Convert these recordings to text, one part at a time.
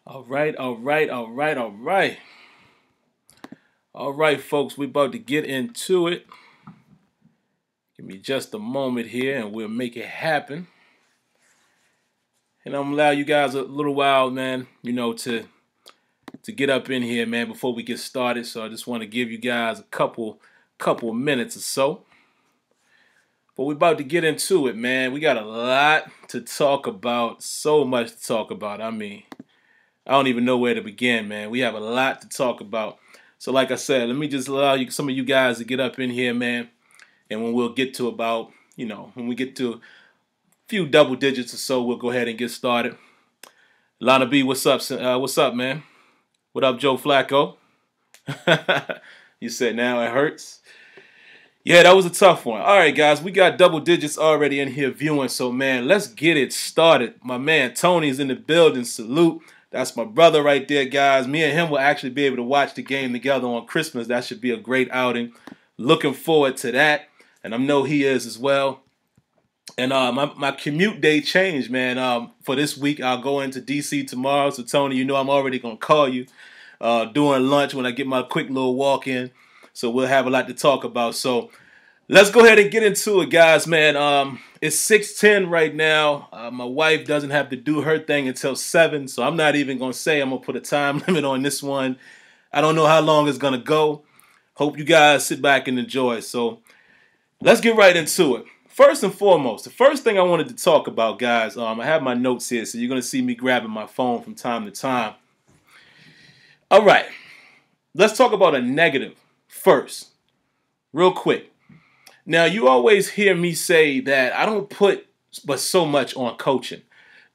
All right, all right, all right, all right. All right, folks, we're about to get into it. Give me just a moment here and we'll make it happen. And I'm gonna allow you guys a little while, man, to get up in here, man, before we get started. So I just want to give you guys a couple minutes or so. But we're about to get into it, man. We got a lot to talk about, so much to talk about. I don't even know where to begin, man. We have a lot to talk about. So like I said, let me just allow some of you guys to get up in here, man. And when we'll get to when we get to a few double digits or so, we'll go ahead and get started. Lana B, what's up? What's up, man? What up, Joe Flacco? You said now it hurts. Yeah, that was a tough one. All right, guys, we got double digits already in here viewing. So, man, let's get it started. My man Tony's in the building. Salute. That's my brother right there, guys. Me and him will actually be able to watch the game together on Christmas. That should be a great outing. Looking forward to that. And I know he is as well. And my commute day changed, man. For this week, I'll go into D.C. tomorrow. So, Tony, you know I'm already going to call you during lunch when I get my quick little walk in. So we'll have a lot to talk about. So let's go ahead and get into it, guys, man. It's 6:10 right now. My wife doesn't have to do her thing until 7, so I'm not even going to say I'm going to put a time limit on this one. I don't know how long it's going to go. Hope you guys sit back and enjoy. So let's get right into it. First and foremost, the first thing I wanted to talk about, guys, I have my notes here, so you're going to see me grabbing my phone from time to time. All right, let's talk about a negative first, real quick. Now, you always hear me say that I don't put but so much on coaching.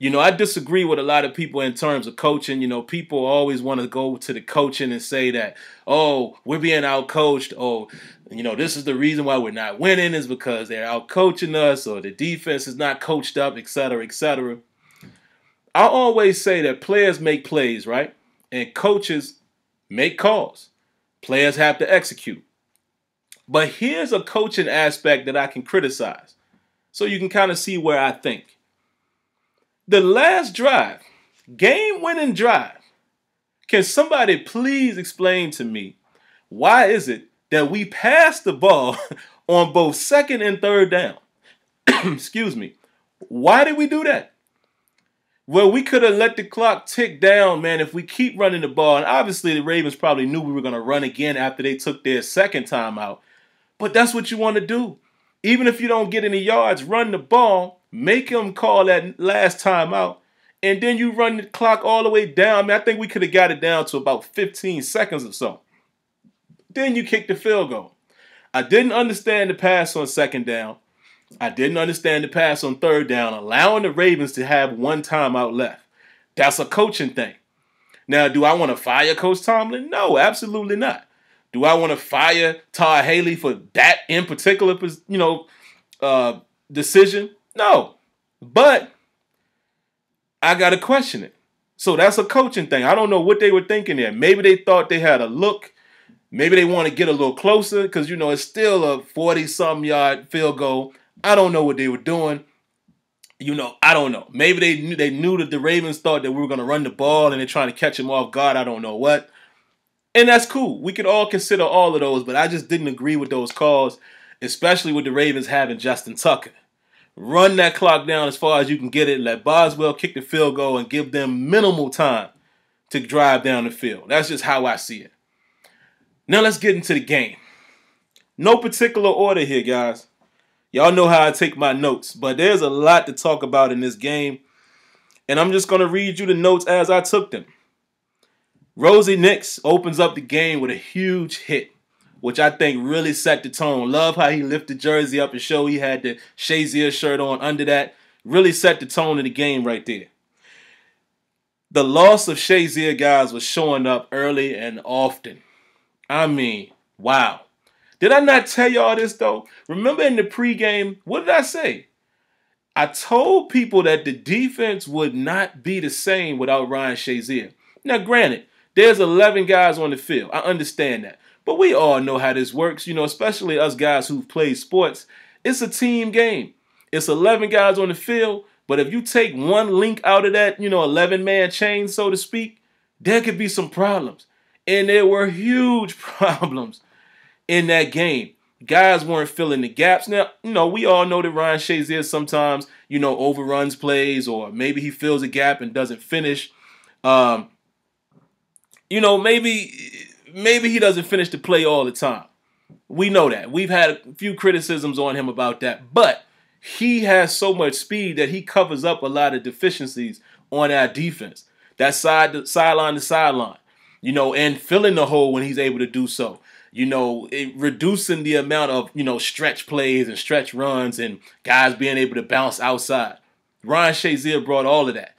I disagree with a lot of people in terms of coaching. People always want to go to the coaching and say that, oh, we're being outcoached. Oh, this is the reason why we're not winning is because they're outcoaching us or the defense is not coached up, et cetera, et cetera. I always say that players make plays, right? And coaches make calls. Players have to execute. But here's a coaching aspect that I can criticize so you can kind of see where I think. The last drive, game-winning drive, can somebody please explain to me why is it that we passed the ball on both second and third down? Excuse me. Why did we do that? Well, we could have let the clock tick down, man, if we keep running the ball. And obviously the Ravens probably knew we were going to run again after they took their second time out. But that's what you want to do. Even if you don't get any yards, run the ball, make them call that last time out, and then you run the clock all the way down. I think we could have got it down to about 15 seconds or so. Then you kick the field goal. I didn't understand the pass on second down. I didn't understand the pass on third down, allowing the Ravens to have one timeout left. That's a coaching thing. Now, do I want to fire Coach Tomlin? No, absolutely not. Do I want to fire Todd Haley for that in particular, decision? No. But I got to question it. So that's a coaching thing. I don't know what they were thinking there. Maybe they thought they had a look. Maybe they want to get a little closer because, it's still a 40-something yard field goal. I don't know what they were doing. I don't know. Maybe they knew that the Ravens thought that we were going to run the ball and they're trying to catch them off guard. I don't know what. And that's cool. We could all consider all of those, but I just didn't agree with those calls, especially with the Ravens having Justin Tucker. Run that clock down as far as you can get it. Let Boswell kick the field goal and give them minimal time to drive down the field. That's just how I see it. Now let's get into the game. No particular order here, guys. Y'all know how I take my notes, but there's a lot to talk about in this game, and I'm just going to read you the notes as I took them. Rosie Nix opens up the game with a huge hit, which I think really set the tone. Love how he lifted the jersey up and showed he had the Shazier shirt on under that. Really set the tone of the game right there. The loss of Shazier, guys, was showing up early and often. Wow. Did I not tell y'all this, though? Remember in the pregame, what did I say? I told people that the defense would not be the same without Ryan Shazier. Now, granted, there's 11 guys on the field. I understand that. But we all know how this works, especially us guys who've played sports. It's a team game. It's 11 guys on the field, but if you take one link out of that, 11-man chain, so to speak, there could be some problems. And there were huge problems in that game. Guys weren't filling the gaps. Now, we all know that Ryan Shazier sometimes, overruns plays, or maybe he fills a gap and doesn't finish. Maybe he doesn't finish the play all the time. We know that. We've had a few criticisms on him about that. But he has so much speed that he covers up a lot of deficiencies on our defense. That sideline to sideline, and filling the hole when he's able to do so. Reducing the amount of, stretch plays and stretch runs and guys being able to bounce outside. Ryan Shazier brought all of that.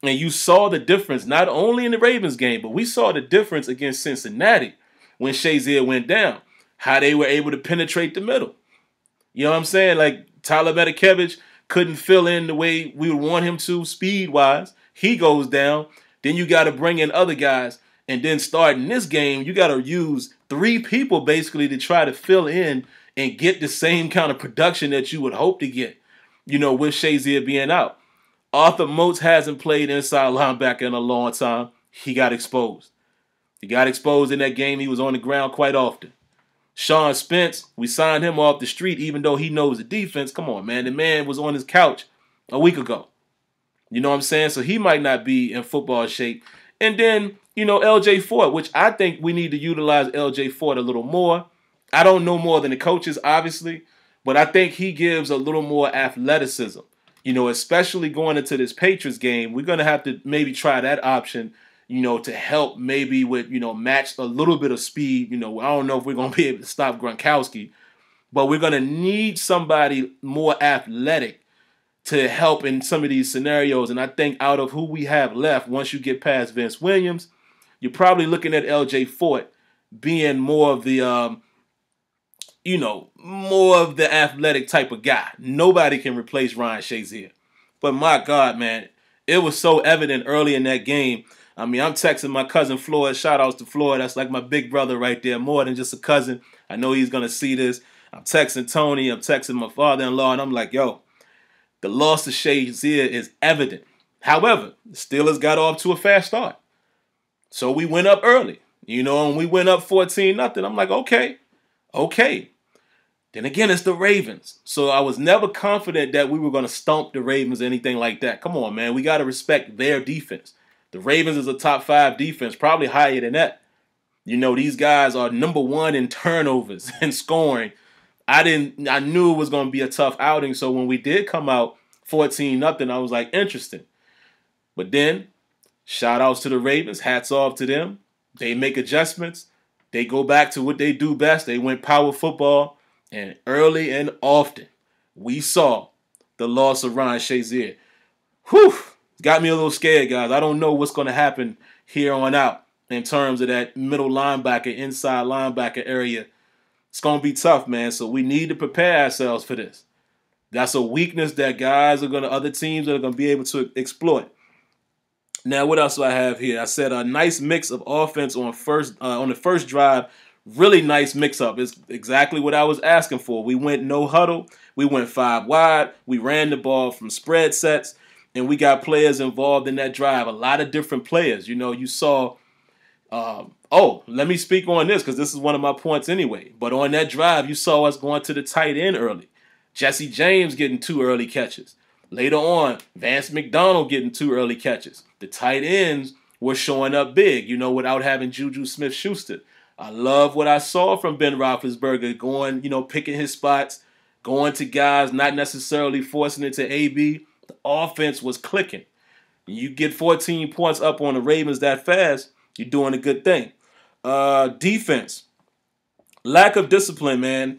And you saw the difference, not only in the Ravens game, but we saw the difference against Cincinnati when Shazier went down. How they were able to penetrate the middle. You know what I'm saying? Like, Tyler Metakevich couldn't fill in the way we would want him to speed-wise. He goes down. Then you got to bring in other guys. And then starting this game, you got to use 3 people basically to try to fill in and get the same kind of production that you would hope to get, with Shazier being out. Arthur Moats hasn't played inside linebacker in a long time. He got exposed. He got exposed in that game. He was on the ground quite often. Sean Spence, we signed him off the street even though he knows the defense. Come on, man. The man was on his couch a week ago. You know what I'm saying? So he might not be in football shape. And then, LJ Ford, which I think we need to utilize LJ Ford a little more. I don't know more than the coaches, obviously, but I think he gives a little more athleticism. Especially going into this Patriots game, we're going to have to maybe try that option, to help maybe with, match a little bit of speed. I don't know if we're going to be able to stop Gronkowski, but we're going to need somebody more athletic to help in some of these scenarios. And I think out of who we have left, once you get past Vince Williams, you're probably looking at LJ Fort being more of the, more of the athletic type of guy. Nobody can replace Ryan Shazier. But my God, man, it was so evident early in that game. I mean, I'm texting my cousin Floyd. Shout outs to Floyd. That's like my big brother right there, more than just a cousin. I know he's going to see this. I'm texting Tony. I'm texting my father-in-law, and I'm like, yo, the loss of Shazier is evident. However, the Steelers got off to a fast start. So we went up early, and we went up 14-0. I'm like, okay. Then again, it's the Ravens. So I was never confident that we were going to stomp the Ravens or anything like that. Come on, man. We got to respect their defense. The Ravens is a top 5 defense, probably higher than that. These guys are number 1 in turnovers and scoring. I knew it was going to be a tough outing. So when we did come out 14-0, I was like, interesting. But then, shout outs to the Ravens. Hats off to them. They make adjustments. They go back to what they do best. They went power football. And early and often, we saw the loss of Ryan Shazier. Whew! Got me a little scared, guys. I don't know what's going to happen here on out in terms of that middle linebacker, inside linebacker area. It's going to be tough, man. So we need to prepare ourselves for this. That's a weakness that other teams are going to be able to exploit. Now, what else do I have here? I said a nice mix of offense on the first drive. Really nice mix-up. It's exactly what I was asking for. We went no huddle. We went 5 wide. We ran the ball from spread sets, and we got players involved in that drive. A lot of different players. You saw let me speak on this because this is one of my points anyway. But on that drive, you saw us going to the tight end early. Jesse James getting 2 early catches. Later on, Vance McDonald getting 2 early catches. The tight ends were showing up big, without having Juju Smith-Schuster. I love what I saw from Ben Roethlisberger going, picking his spots, going to guys, not necessarily forcing it to AB. The offense was clicking. You get 14 points up on the Ravens that fast, you're doing a good thing. Defense. Lack of discipline, man.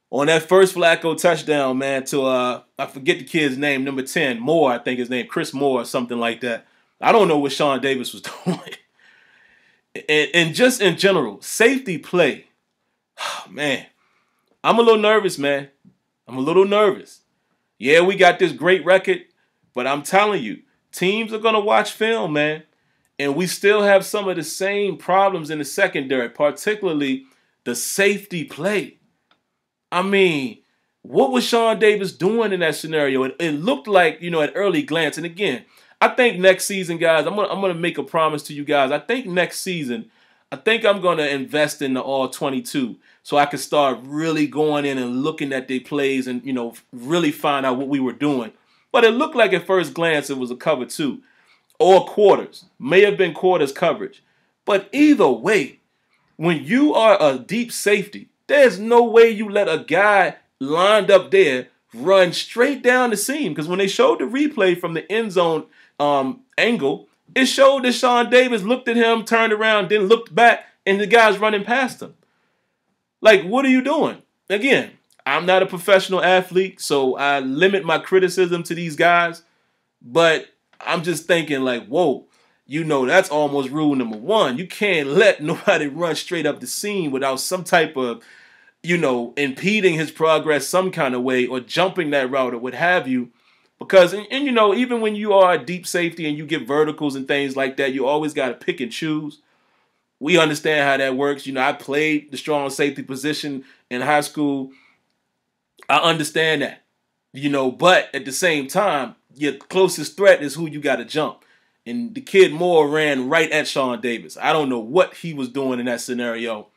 On that first Flacco touchdown, man, to, I forget the kid's name, number 10, Moore, I think his name, Chris Moore or something like that. I don't know what Sean Davis was doing. And just in general, safety play. Oh, man, I'm a little nervous, man. I'm a little nervous. Yeah, we got this great record, but I'm telling you, teams are going to watch film, man. And we still have some of the same problems in the secondary, particularly the safety play. I mean, what was Sean Davis doing in that scenario? It looked like, at early glance, and again, I think next season, guys, I'm gonna make a promise to you guys. I think next season, I think I'm gonna invest in the all 22 so I can start really going in and looking at their plays and really find out what we were doing. But it looked like at first glance it was a cover 2 or quarters. May have been quarters coverage. But either way, when you are a deep safety, there's no way you let a guy lined up there run straight down the seam. Because when they showed the replay from the end zone angle, it showed that Sean Davis looked at him, turned around, then looked back, and the guy's running past him. Like, what are you doing? Again, I'm not a professional athlete, so I limit my criticism to these guys. But I'm just thinking like, whoa, that's almost rule number 1. You can't let nobody run straight up the seam without some type of, impeding his progress some kind of way or jumping that route or what have you. Because, even when you are a deep safety and you get verticals and things like that, you always got to pick and choose. We understand how that works. I played the strong safety position in high school. I understand that, but at the same time, your closest threat is who you got to jump. And the kid Moore ran right at Sean Davis. I don't know what he was doing in that scenario,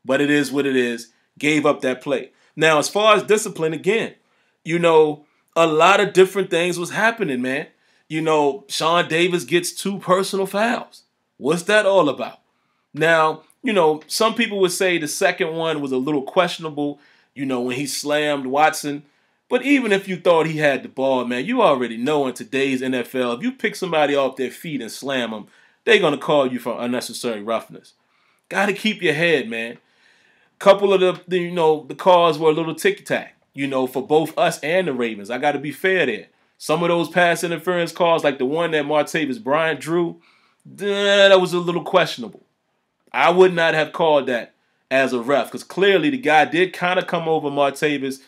but it is what it is. Gave up that play. Now, as far as discipline, again, a lot of different things was happening, man. Sean Davis gets 2 personal fouls. What's that all about? Now, some people would say the second one was a little questionable, when he slammed Watson. But even if you thought he had the ball, man, you already know in today's NFL, if you pick somebody off their feet and slam them, they're going to call you for unnecessary roughness. Got to keep your head, man. Couple of the calls were a little ticky-tack, for both us and the Ravens. I got to be fair there. Some of those pass interference calls, like the one that Martavis Bryant drew, that was a little questionable. I would not have called that as a ref because clearly the guy did kind of come over Martavis,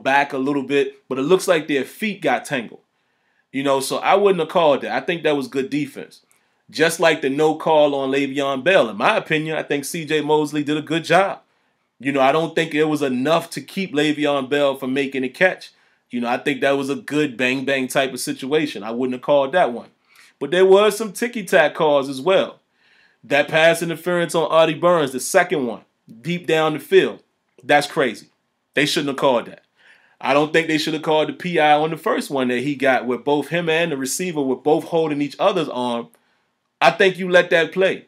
back a little bit, but it looks like their feet got tangled. So I wouldn't have called that. I think that was good defense. Just like the no call on Le'Veon Bell. In my opinion, I think C.J. Mosley did a good job. I don't think it was enough to keep Le'Veon Bell from making a catch. I think that was a good bang-bang type of situation. I wouldn't have called that one. But there was some ticky-tack calls as well. That pass interference on Artie Burns, the second one, deep down the field, that's crazy. They shouldn't have called that. I don't think they should have called the PI on the first one that he got where both him and the receiver were both holding each other's arm. I think you let that play.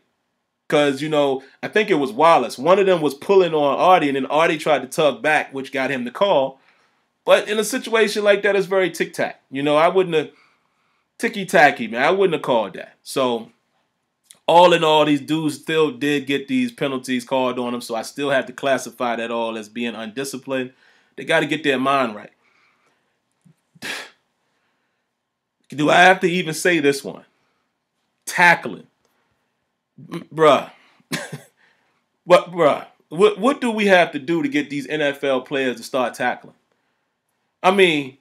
Because, I think it was Wallace. One of them was pulling on Artie, and then Artie tried to tug back, which got him the call. But in a situation like that, it's very tic-tac. I wouldn't have... Ticky-tacky, man. I wouldn't have called that. So, all in all, these dudes still did get these penalties called on them, so I still have to classify that all as being undisciplined. They got to get their mind right. Do I have to even say this one? Tackling. Bruh. What do we have to do to get these NFL players to start tackling? I mean,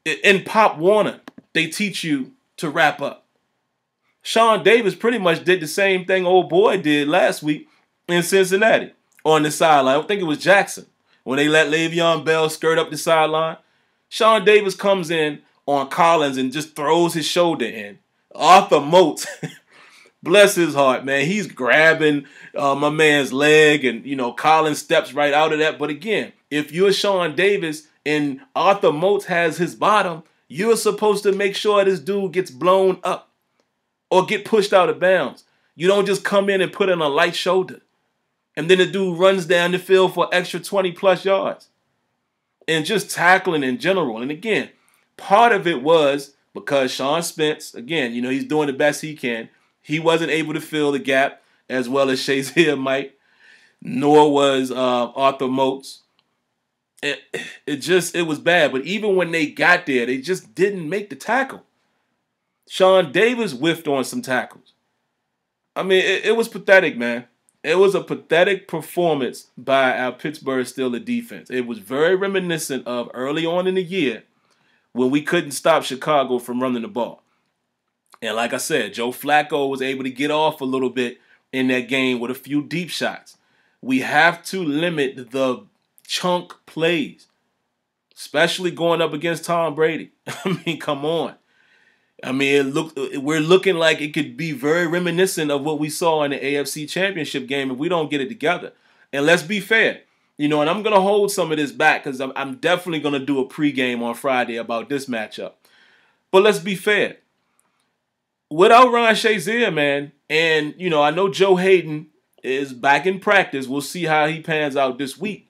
in Pop Warner, they teach you to wrap up. Sean Davis pretty much did the same thing old boy did last week in Cincinnati on the sideline. I think it was Jackson. When they let Le'Veon Bell skirt up the sideline, Sean Davis comes in on Collins and just throws his shoulder in. Arthur Moats, bless his heart, man. He's grabbing my man's leg and, Collins steps right out of that. But again, if you're Sean Davis and Arthur Moats has his bottom, you're supposed to make sure this dude gets blown up or get pushed out of bounds. You don't just come in and put in a light shoulder. And then the dude runs down the field for extra 20-plus yards. And just tackling in general. And again, part of it was because Sean Spence, again, he's doing the best he can. He wasn't able to fill the gap as well as Shazier might, nor was Arthur Moats. It was bad. But even when they got there, they just didn't make the tackle. Sean Davis whiffed on some tackles. I mean, it was pathetic, man. It was a pathetic performance by our Pittsburgh Steelers defense. It was very reminiscent of early on in the year when we couldn't stop Chicago from running the ball. And like I said, Joe Flacco was able to get off a little bit in that game with a few deep shots. We have to limit the chunk plays, especially going up against Tom Brady. I mean, come on. I mean, we're looking like it could be very reminiscent of what we saw in the AFC Championship game if we don't get it together. And let's be fair, and I'm going to hold some of this back because I'm definitely going to do a pregame on Friday about this matchup. But let's be fair. Without Ron Shazier, man, and, I know Joe Hayden is back in practice. We'll see how he pans out this week.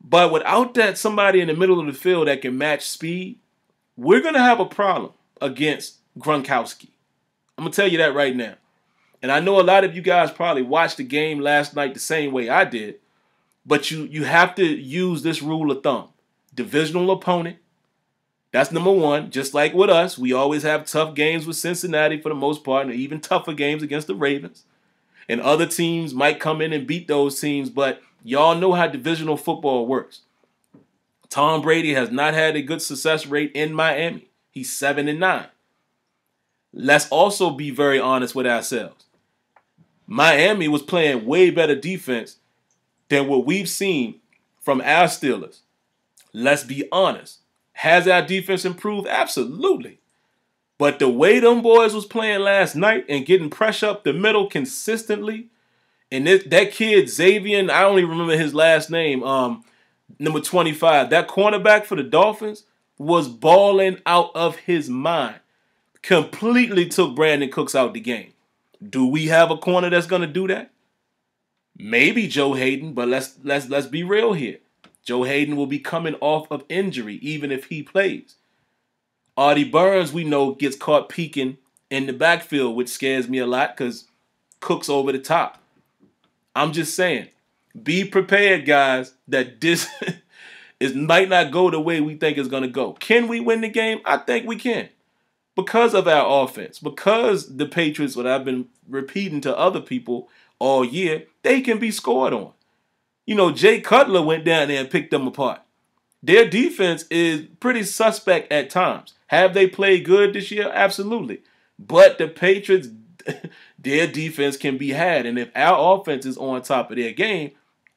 But without that somebody in the middle of the field that can match speed, we're going to have a problem against Gronkowski. I'm going to tell you that right now. And I know a lot of you guys probably watched the game last night the same way I did. But you have to use this rule of thumb. Divisional opponent. That's number one. Just like with us, we always have tough games with Cincinnati for the most part, and even tougher games against the Ravens. And other teams might come in and beat those teams, but y'all know how divisional football works. Tom Brady has not had a good success rate in Miami. He's 7-9. Let's also be very honest with ourselves. Miami was playing way better defense than what we've seen from our Steelers. Let's be honest. Has our defense improved? Absolutely. But the way them boys was playing last night and getting pressure up the middle consistently, and that kid, Xavier, I don't even remember his last name, number 25, that cornerback for the Dolphins was balling out of his mind. Completely took Brandon Cooks out the game. Do we have a corner that's going to do that? Maybe Joe Hayden, but let's be real here. Joe Hayden will be coming off of injury even if he plays. Artie Burns, we know, gets caught peeking in the backfield, which scares me a lot because Cook's over the top. I'm just saying, be prepared, guys, that this might not go the way we think it's going to go. Can we win the game? I think we can. Because of our offense, because the Patriots, what I've been repeating to other people all year, they can be scored on. Jay Cutler went down there and picked them apart. Their defense is pretty suspect at times. Have they played good this year? Absolutely. But the Patriots, their defense can be had. And if our offense is on top of their game,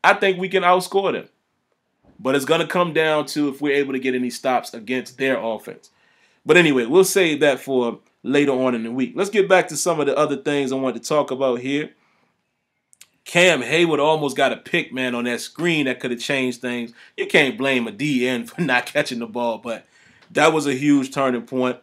I think we can outscore them. But it's going to come down to if we're able to get any stops against their offense. But anyway, we'll save that for later on in the week. Let's get back to some of the other things I wanted to talk about here. Cam Hayward almost got a pick, man, on that screen that could have changed things. You can't blame a DN for not catching the ball, but that was a huge turning point.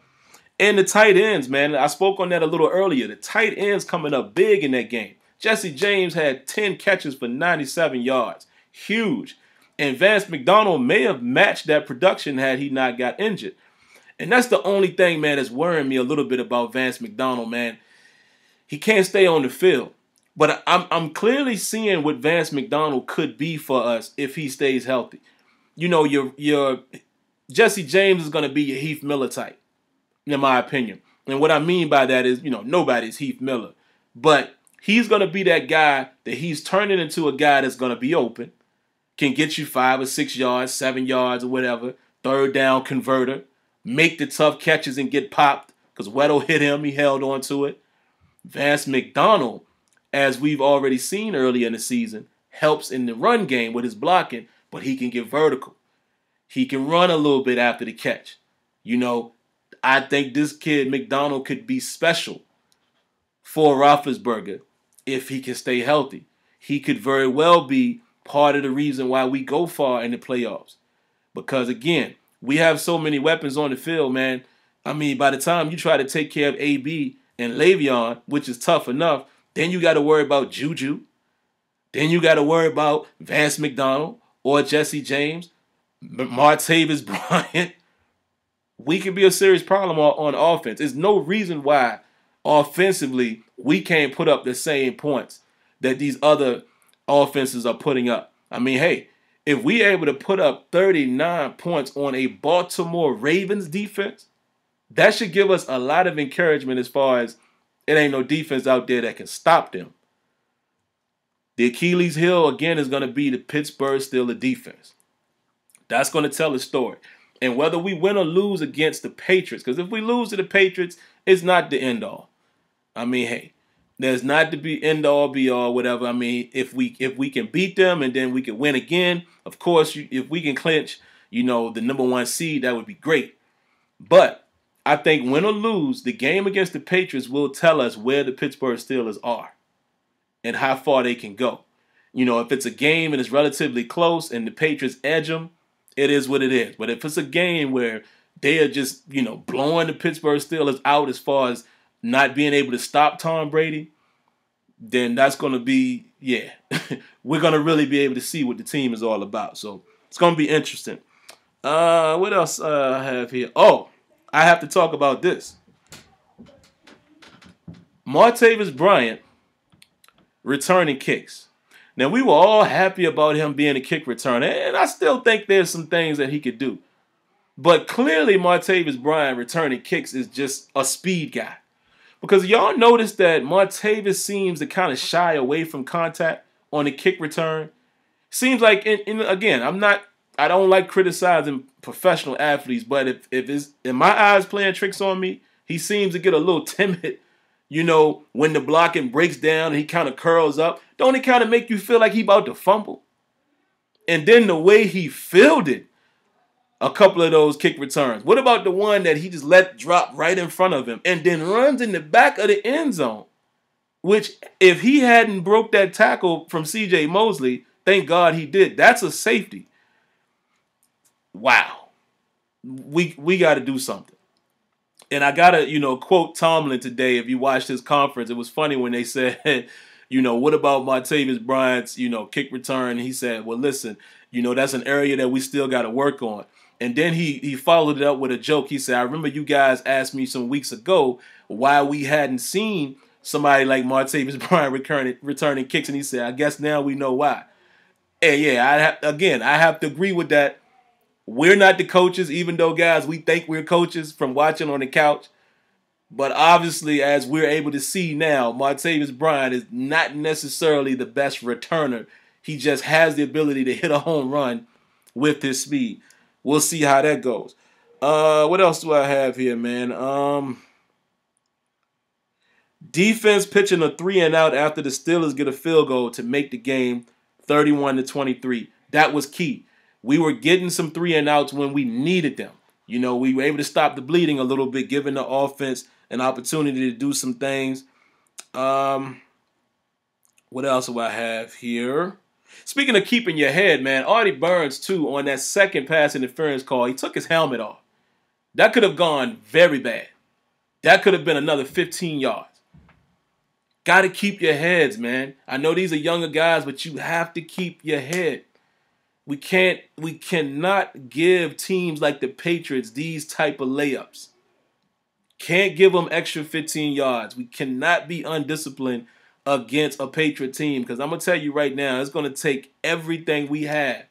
And the tight ends, man, I spoke on that a little earlier. The tight ends coming up big in that game. Jesse James had 10 catches for 97 yards. Huge. And Vance McDonald may have matched that production had he not got injured. And that's the only thing, man, that's worrying me a little bit about Vance McDonald, man. He can't stay on the field. But I'm clearly seeing what Vance McDonald could be for us if he stays healthy. Your Jesse James is going to be your Heath Miller type, in my opinion. And what I mean by that is, nobody's Heath Miller. But he's going to be that guy that he's turning into a guy that's going to be open, can get you 5 or 6 yards, 7 yards or whatever, third down converter, make the tough catches and get popped because Weddle hit him. He held on to it. Vance McDonald, as we've already seen earlier in the season, helps in the run game with his blocking, but he can get vertical. He can run a little bit after the catch. I think this kid, McDonald, could be special for Roethlisberger if he can stay healthy. He could very well be part of the reason why we go far in the playoffs. Because, again, we have so many weapons on the field, man. I mean, by the time you try to take care of AB and Le'Veon, which is tough enough, then you got to worry about Juju. Then you got to worry about Vance McDonald or Jesse James, Martavis Bryant. We could be a serious problem on offense. There's no reason why offensively we can't put up the same points that these other offenses are putting up. I mean, hey, if we able to put up 39 points on a Baltimore Ravens defense, that should give us a lot of encouragement as far as it ain't no defense out there that can stop them. The Achilles heel, again, is going to be the Pittsburgh Steelers defense. That's going to tell a story. And whether we win or lose against the Patriots, because if we lose to the Patriots, it's not the end all. I mean, hey, there's not to be end all, be all, whatever. I mean, if we can beat them and then we can win again, of course, if we can clinch, the number 1 seed, that would be great. But I think win or lose, the game against the Patriots will tell us where the Pittsburgh Steelers are and how far they can go. You know, if it's a game and it's relatively close and the Patriots edge them, it is what it is. But if it's a game where they are just, you know, blowing the Pittsburgh Steelers out as far as not being able to stop Tom Brady, then that's going to be, yeah, we're going to really be able to see what the team is all about. So it's going to be interesting. What else I have here? Oh, I have to talk about this. Martavis Bryant returning kicks. Now, we were all happy about him being a kick returner, and I still think there's some things that he could do. But clearly, Martavis Bryant returning kicks is just a speed guy. Because y'all notice that Martavis seems to kind of shy away from contact on the kick return. Seems like, again, I don't like criticizing professional athletes, but if it's in my eyes playing tricks on me, he seems to get a little timid. You know, when the blocking breaks down and he kind of curls up, don't it kind of make you feel like he about to fumble? And then the way he fielded a couple of those kick returns. What about the one that he just let drop right in front of him and then runs in the back of the end zone? Which, if he hadn't broke that tackle from C.J. Mosley, thank God he did. That's a safety. Wow. We got to do something. And I got to, quote Tomlin today. If you watched his conference, it was funny when they said, what about Martavis Bryant's, kick return? He said, well, listen, that's an area that we still got to work on. And then he followed it up with a joke. He said, I remember you guys asked me some weeks ago why we hadn't seen somebody like Martavis Bryant returning kicks. And he said, I guess now we know why. And yeah, I have to agree with that. We're not the coaches, even though, guys, we think we're coaches from watching on the couch. But obviously, as we're able to see now, Martavis Bryant is not necessarily the best returner. He just has the ability to hit a home run with his speed. We'll see how that goes. What else do I have here, man? Defense pitching a 3-and-out after the Steelers get a field goal to make the game 31-23. That was key. We were getting some 3-and-outs when we needed them. We were able to stop the bleeding a little bit, giving the offense an opportunity to do some things. What else do I have here? Speaking of keeping your head, man, Artie Burns, too, on that second pass interference call, he took his helmet off. That could have gone very bad. That could have been another 15 yards. Got to keep your heads, man. I know these are younger guys, but you have to keep your head. We cannot give teams like the Patriots these type of layups. Can't give them extra 15 yards. We cannot be undisciplined against a Patriot team, because I'm going to tell you right now, it's going to take everything we have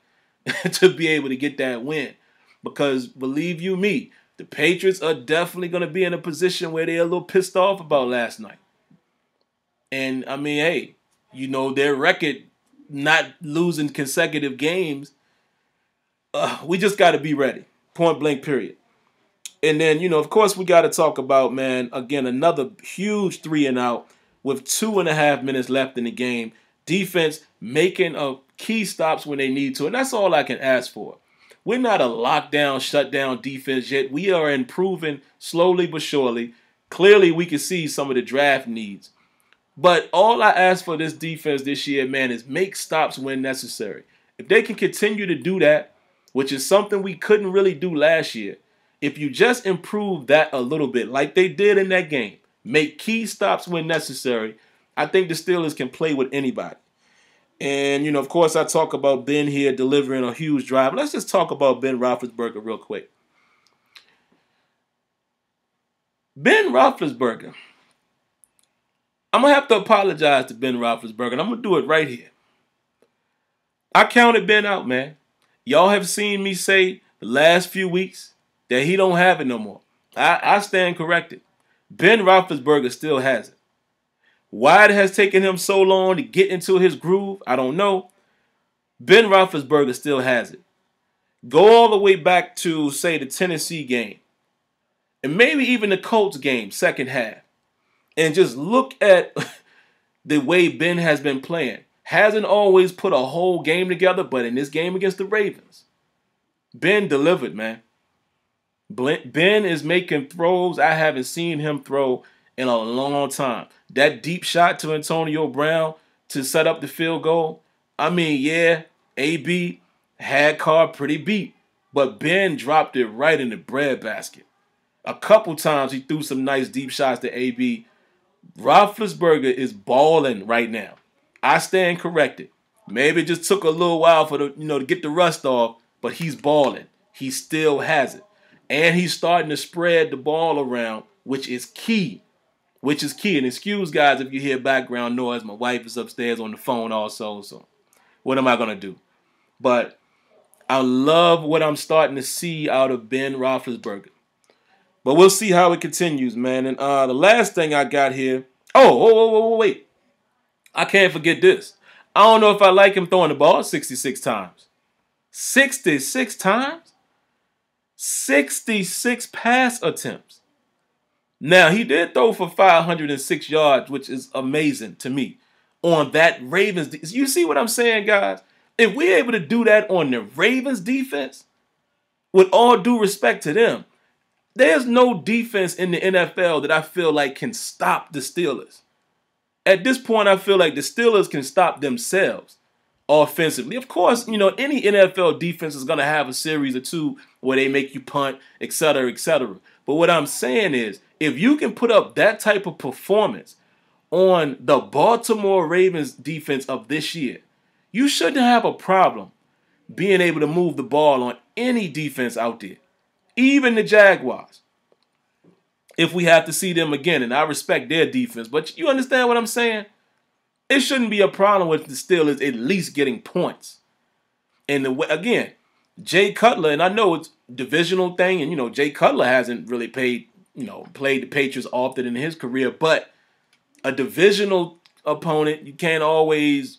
to be able to get that win. Because believe you me, the Patriots are definitely going to be in a position where they're a little pissed off about last night. And, I mean, hey, their record not losing consecutive games, we just got to be ready. Point blank, period. And then, of course, we got to talk about, man, again, another huge 3-and-out with 2.5 minutes left in the game. Defense making key stops when they need to, and that's all I can ask for. We're not a lockdown, shutdown defense yet. We are improving slowly but surely. Clearly, we can see some of the draft needs. But all I ask for this defense this year, man, is make stops when necessary. If they can continue to do that, which is something we couldn't really do last year, if you just improve that a little bit, like they did in that game, make key stops when necessary, I think the Steelers can play with anybody. And, of course, I talk about Ben here delivering a huge drive. Let's just talk about Ben Roethlisberger real quick. Ben Roethlisberger. I'm going to have to apologize to Ben Roethlisberger, and I'm going to do it right here. I counted Ben out, man. Y'all have seen me say the last few weeks that he don't have it no more. I stand corrected. Ben Roethlisberger still has it. Why it has taken him so long to get into his groove, I don't know. Ben Roethlisberger still has it. Go all the way back to, say, the Tennessee game. And maybe even the Colts game, second half. And just look at the way Ben has been playing. Hasn't always put a whole game together, but in this game against the Ravens, Ben delivered, man. Ben is making throws I haven't seen him throw in a long time. That deep shot to Antonio Brown to set up the field goal. I mean, yeah, AB had Carr pretty beat, but Ben dropped it right in the breadbasket. A couple times he threw some nice deep shots to AB. Roethlisberger is balling right now. I stand corrected. Maybe it just took a little while for to get the rust off, but he's balling. He still has it. And he's starting to spread the ball around, which is key. And excuse guys if you hear background noise. My wife is upstairs on the phone also, so what am I going to do? But I love what I'm starting to see out of Ben Roethlisberger. But we'll see how it continues, man. And the last thing I got here. Wait. I can't forget this. I don't know if I like him throwing the ball 66 times. 66 times? 66 pass attempts. Now, he did throw for 506 yards, which is amazing to me. On that Ravens. You see what I'm saying, guys? If we're able to do that on the Ravens defense, with all due respect to them, there's no defense in the NFL that I feel like can stop the Steelers. At this point, I feel like the Steelers can stop themselves offensively. Of course, any NFL defense is going to have a series or two where they make you punt, et cetera, et cetera. But what I'm saying is, if you can put up that type of performance on the Baltimore Ravens defense of this year, you shouldn't have a problem being able to move the ball on any defense out there, even the Jaguars. If we have to see them again, and I respect their defense, but you understand what I'm saying? It shouldn't be a problem with the Steelers at least getting points. And again, Jay Cutler, and I know it's a divisional thing, and Jay Cutler hasn't really played the Patriots often in his career, but a divisional opponent, you can't always,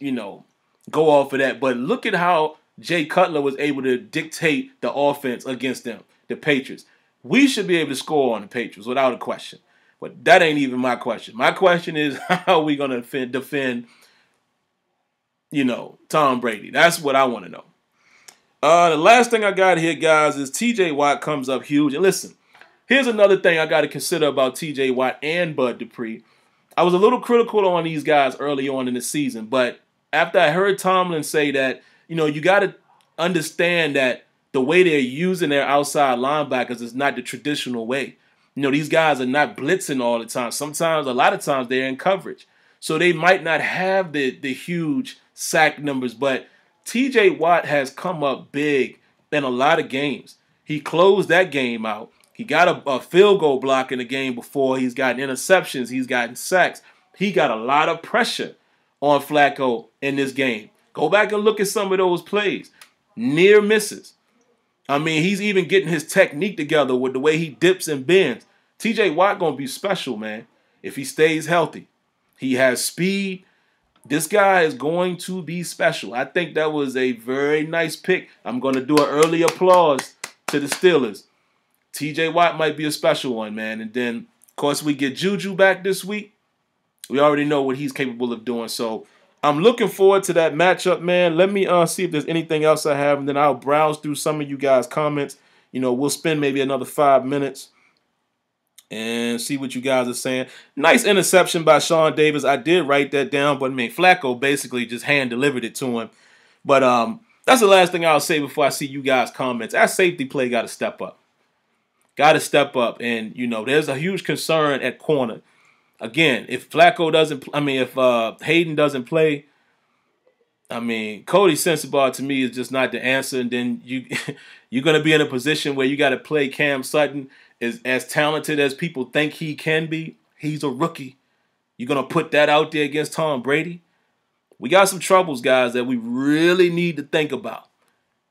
go off of that. But look at how Jay Cutler was able to dictate the offense against them, the Patriots. We should be able to score on the Patriots without a question. But that ain't even my question. My question is, how are we going to defend, Tom Brady? That's what I want to know. The last thing I got here, guys, is TJ Watt comes up huge. And listen, here's another thing I got to consider about TJ Watt and Bud Dupree. I was a little critical on these guys early on in the season, but after I heard Tomlin say that, you got to understand that the way they're using their outside linebackers is not the traditional way. These guys are not blitzing all the time. A lot of times, they're in coverage. So they might not have the huge sack numbers, but TJ Watt has come up big in a lot of games. He closed that game out. He got a field goal block in the game before. He's gotten interceptions. He's gotten sacks. He got a lot of pressure on Flacco in this game. Go back and look at some of those plays. Near misses. I mean, he's even getting his technique together with the way he dips and bends. TJ Watt going to be special, man, if he stays healthy. He has speed. This guy is going to be special. I think that was a very nice pick. I'm going to do an early applause to the Steelers. TJ Watt might be a special one, man. And then, of course, we get Juju back this week. We already know what he's capable of doing. So I'm looking forward to that matchup, man. Let me see if there's anything else I have, and then I'll browse through some of you guys' comments. We'll spend maybe another 5 minutes and see what you guys are saying. Nice interception by Sean Davis. I did write that down, but Flacco basically just hand-delivered it to him. But that's the last thing I'll say before I see you guys' comments. Our safety play got to step up. And, there's a huge concern at corner. Again, if Flacco doesn't, if Hayden doesn't play, Cody Sensabaugh to me is just not the answer. And then you're going to be in a position where you got to play Cam Sutton as talented as people think he can be. He's a rookie. You're going to put that out there against Tom Brady. We got some troubles, guys, that we really need to think about.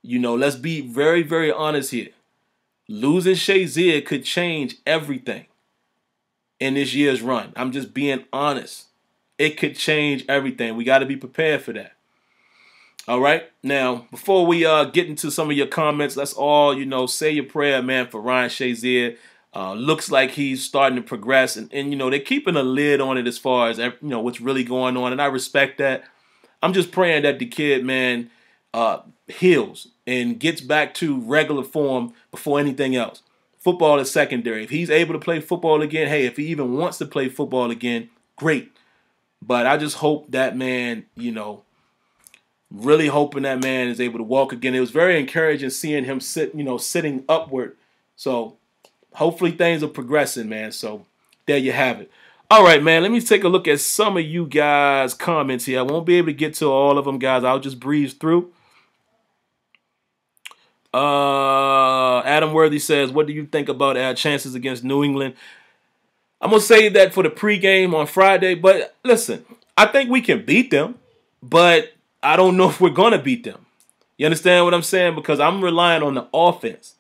Let's be very, very honest here. Losing Shazier could change everything in this year's run. I'm just being honest. It could change everything. We got to be prepared for that. All right? Now, before we get into some of your comments, let's all, say your prayer, man, for Ryan Shazier. Looks like he's starting to progress. And they're keeping a lid on it as far as, what's really going on. And I respect that. I'm just praying that the kid, man, heals and gets back to regular form before anything else. football is secondary. If he's able to play football again, hey, if he even wants to play football again, great. But I just hope that man, really hoping that man is able to walk again. It was very encouraging seeing him sitting upward. So hopefully things are progressing, man. So there you have it. All right, man, let me take a look at some of you guys' comments here. I won't be able to get to all of them, guys. I'll just breeze through. Adam Worthy says, what do you think about our chances against New England? I'm going to save that for the pregame on Friday. But listen, I think we can beat them. But I don't know if we're going to beat them. You understand what I'm saying? Because I'm relying on the offense.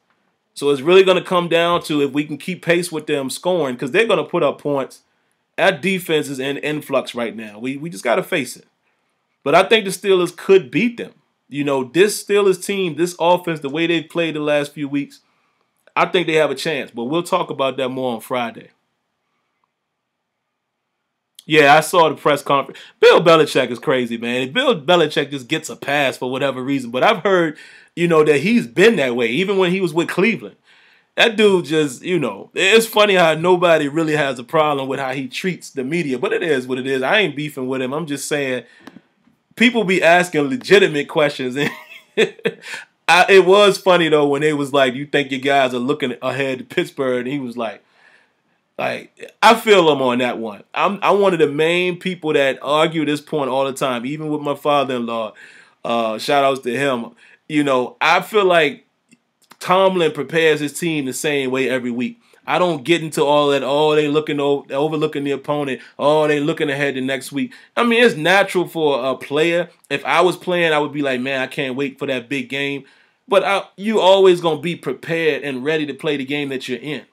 So it's really going to come down to if we can keep pace with them scoring, because they're going to put up points. Our defense is in influx right now. We just got to face it. But I think the Steelers could beat them. This Steelers team, this offense, the way they've played the last few weeks, I think they have a chance. But we'll talk about that more on Friday. Yeah, I saw the press conference. Bill Belichick is crazy, man. Bill Belichick just gets a pass for whatever reason. But I've heard, that he's been that way, even when he was with Cleveland. That dude just, it's funny how nobody really has a problem with how he treats the media. But it is what it is. I ain't beefing with him. I'm just saying people be asking legitimate questions. And it was funny, though, when they was like, you think your guys are looking ahead to Pittsburgh? And he was like, I feel him on that one. I'm one of the main people that argue this point all the time, even with my father-in-law. Shout outs to him. I feel like Tomlin prepares his team the same way every week. I don't get into all that, they overlooking the opponent, they looking ahead to next week. I mean, it's natural for a player. If I was playing, I would be like, man, I can't wait for that big game. But you always going to be prepared and ready to play the game that you're in.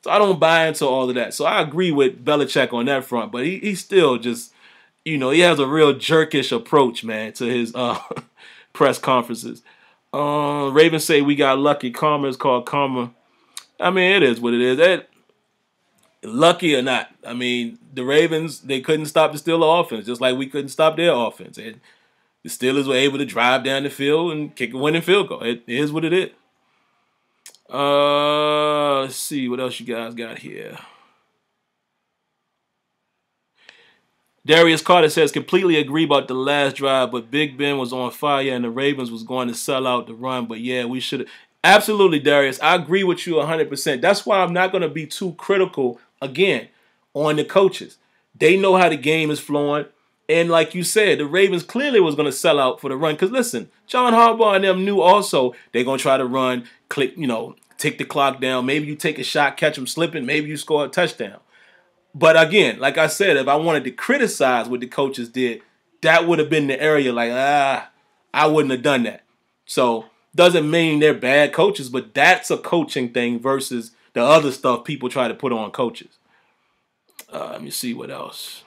So I don't buy into all of that. So I agree with Belichick on that front, but he still just, he has a real jerkish approach, man, to his press conferences. Ravens say we got lucky. Karma is called karma. I mean, it is what it is. Lucky or not, I mean, the Ravens, they couldn't stop the Steelers offense, just like we couldn't stop their offense. And the Steelers were able to drive down the field and kick a winning field goal. It is what it is. Let's see what else you guys got here. Darius Carter says, completely agree about the last drive, but Big Ben was on fire and the Ravens was going to sell out the run. But yeah, we should have. Absolutely, Darius. I agree with you 100%. That's why I'm not going to be too critical, again, on the coaches. They know how the game is flowing. And like you said, the Ravens clearly was going to sell out for the run. Because listen, John Harbaugh and them knew also they're going to try to run, tick the clock down. Maybe you take a shot, catch them slipping. Maybe you score a touchdown. But again, like I said, if I wanted to criticize what the coaches did, that would have been the area like, I wouldn't have done that. So doesn't mean they're bad coaches, but that's a coaching thing versus the other stuff people try to put on coaches. Let me see what else.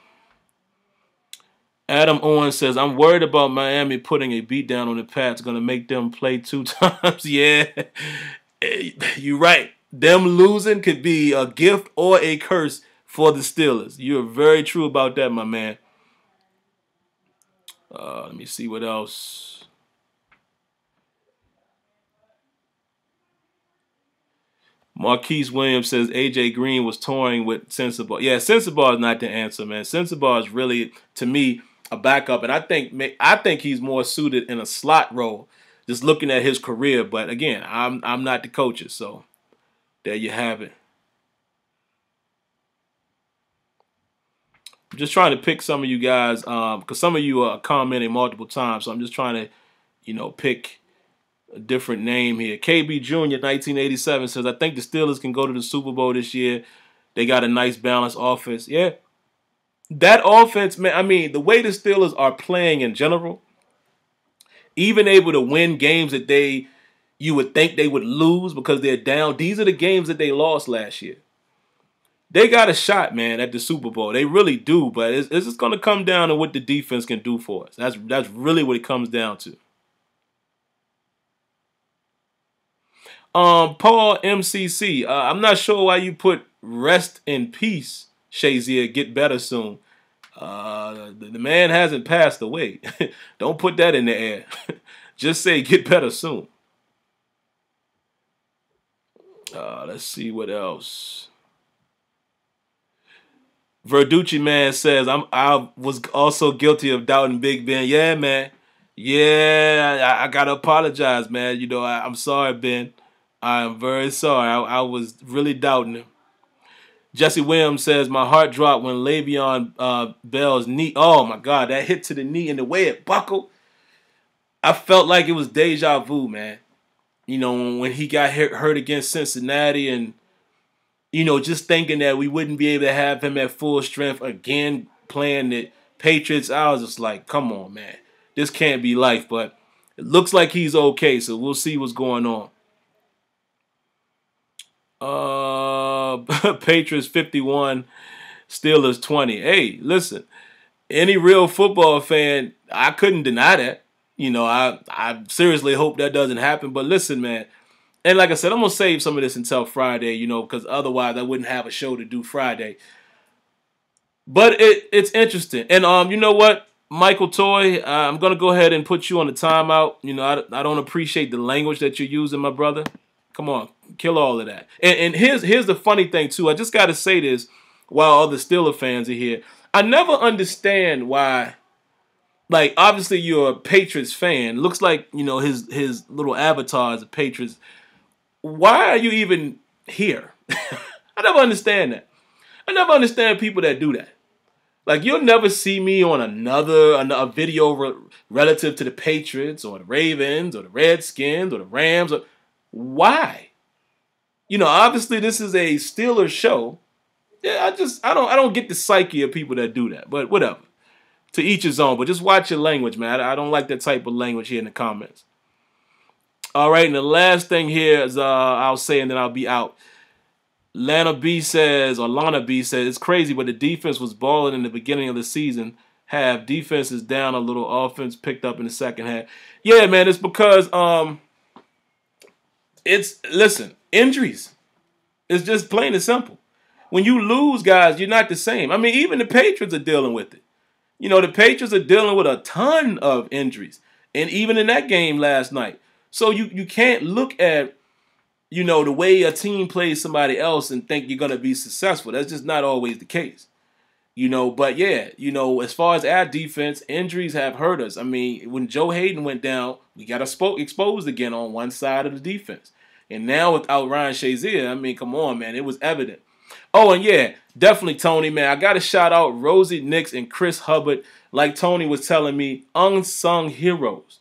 Adam Owens says, I'm worried about Miami putting a beat down on the Pats. Going to make them play 2 times. Yeah, you're right. Them losing could be a gift or a curse for the Steelers. You're very true about that, my man. Let me see what else. Marquise Williams says A.J. Green was touring with SimFBall. Yeah, SimFBall is not the answer, man. SimFBall is really, to me, a backup, and I think he's more suited in a slot role. Just looking at his career, but again, I'm not the coaches, so there you have it. I'm just trying to pick some of you guys, because some of you are commenting multiple times, so I'm just trying to, pick a different name here. KB Jr. 1987 says, I think the Steelers can go to the Super Bowl this year. They got a nice balanced offense. Yeah. That offense, man, I mean, the way the Steelers are playing in general, even able to win games that you would think they would lose because they're down. These are the games that they lost last year. They got a shot, man, at the Super Bowl. They really do, but it's just going to come down to what the defense can do for us. That's really what it comes down to. Paul MCC, I'm not sure why you put rest in peace, Shazier, get better soon. The man hasn't passed away. Don't put that in the air. Just say get better soon. Let's see what else. Verducci man says I was also guilty of doubting Big Ben. Yeah, man. Yeah, I gotta apologize, man. You know, I'm sorry, Ben. I'm very sorry. I was really doubting him. Jesse Williams says my heart dropped when Le'Veon Bell's knee. Oh my God, that hit to the knee and the way it buckled. I felt like it was deja vu, man. You know, when he got hurt against Cincinnati and, you know, just thinking that we wouldn't be able to have him at full strength again playing the Patriots, I was just like, come on, man. This can't be life, but it looks like he's okay, so we'll see what's going on. Patriots 51, Steelers 20. Hey, listen, any real football fan, I couldn't deny that. You know, I seriously hope that doesn't happen. But listen, man, and like I said, I'm going to save some of this until Friday, you know, because otherwise I wouldn't have a show to do Friday. But it's interesting. And you know what, Michael Toy, I'm going to go ahead and put you on the timeout. You know, I don't appreciate the language that you're using, my brother. Come on, kill all of that. And here's the funny thing, too. I just got to say this while all the Steelers fans are here. I never understand why, like, obviously you're a Patriots fan. Looks like, you know, his little avatar is a Patriots. Why are you even here? I never understand that. I never understand people that do that. Like, you'll never see me on a video relative to the Patriots or the Ravens or the Redskins or the Rams. Why? You know, obviously this is a Steelers show. Yeah, I don't get the psyche of people that do that. But whatever. To each his own. But just watch your language, man. I don't like that type of language here in the comments. All right, and the last thing here is I'll say, and then I'll be out. Lana B says, it's crazy, but the defense was balling in the beginning of the season. Defense is down a little, offense picked up in the second half. Yeah, man, it's because listen, injuries. It's just plain and simple. When you lose guys, you're not the same. I mean, even the Patriots are dealing with it. You know, the Patriots are dealing with a ton of injuries. And even in that game last night. So you can't look at, you know, the way a team plays somebody else and think you're going to be successful. That's just not always the case. You know, but yeah, you know, as far as our defense, injuries have hurt us. I mean, when Joe Hayden went down, we got exposed again on one side of the defense. And now without Ryan Shazier, I mean, come on, man, it was evident. Oh, and yeah, definitely, Tony, man, I got to shout out Rosie Nix and Chris Hubbard, like Tony was telling me, unsung heroes.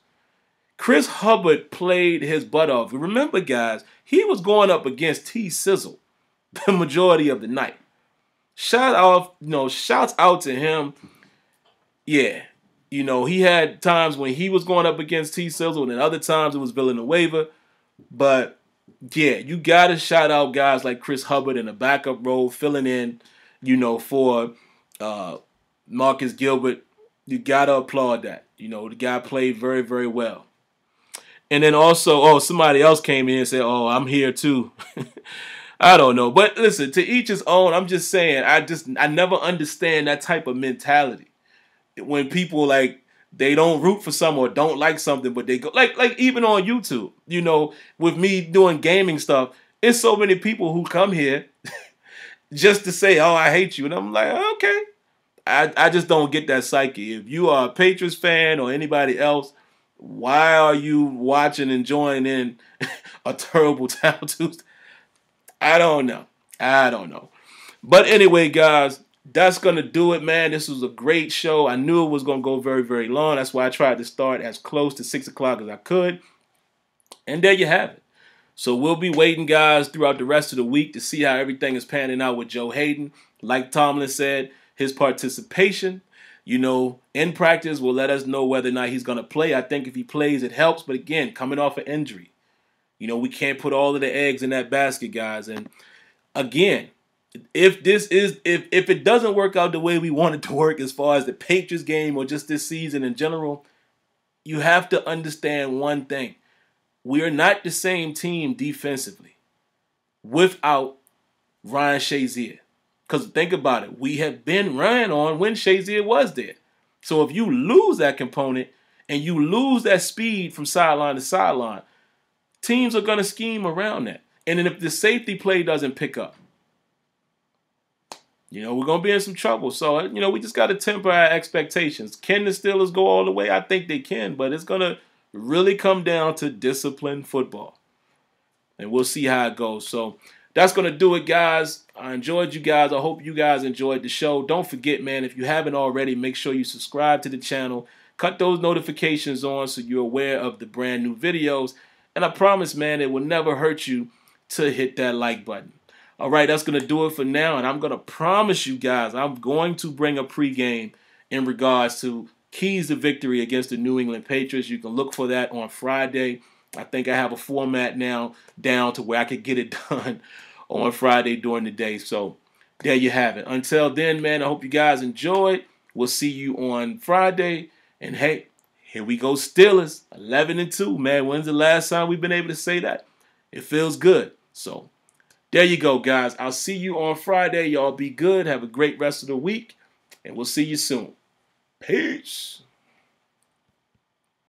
Chris Hubbard played his butt off. Remember, guys, he was going up against T-Sizzle the majority of the night. Shouts out to him. Yeah, you know, he had times when he was going up against T-Sizzle, and then other times it was Villanueva. But yeah, you got to shout out guys like Chris Hubbard in the backup role, filling in, you know, for Marcus Gilbert. You got to applaud that. You know, the guy played very, very well. And then also, somebody else came in and said, I'm here too. I don't know. But listen, to each his own. I'm just saying, I never understand that type of mentality. When people, like, they don't root for something or don't like something, but they go, like even on YouTube, you know, with me doing gaming stuff, it's so many people who come here just to say, I hate you. And I'm like, okay. I just don't get that psyche. If you are a Patriots fan or anybody else, why are you watching and joining in a terrible Town Tuesday? I don't know. But anyway, guys, that's going to do it, man. This was a great show. I knew it was going to go very, very long. That's why I tried to start as close to 6 o'clock as I could. And there you have it. So we'll be waiting, guys, throughout the rest of the week to see how everything is panning out with Joe Hayden. Like Tomlin said, his participation, you know, in practice will let us know whether or not he's going to play. I think if he plays, it helps. But again, coming off an injury, you know, we can't put all of the eggs in that basket, guys. And again, if it doesn't work out the way we want it to work as far as the Patriots game or just this season in general, you have to understand one thing. We are not the same team defensively without Ryan Shazier. Because think about it. We have been ran on when Shazier was there. So if you lose that component and you lose that speed from sideline to sideline, teams are going to scheme around that. And then if the safety play doesn't pick up, we're going to be in some trouble. So, we just got to temper our expectations. Can the Steelers go all the way? I think they can, but it's going to really come down to disciplined football. And we'll see how it goes. So that's going to do it, guys. I enjoyed you guys. I hope you guys enjoyed the show. Don't forget, man, if you haven't already, make sure you subscribe to the channel. Cut those notifications on so you're aware of the brand new videos. And I promise, man, it will never hurt you to hit that like button. All right, that's going to do it for now. And I'm going to promise you guys, I'm going to bring a pregame in regards to keys to victory against the New England Patriots. You can look for that on Friday. I think I have a format now down to where I could get it done on Friday during the day. So there you have it. Until then, man, I hope you guys enjoyed. We'll see you on Friday. And hey, here we go, Steelers, 11-2, man. When's the last time we've been able to say that? It feels good. So there you go, guys. I'll see you on Friday. Y'all be good. Have a great rest of the week. And we'll see you soon. Peace.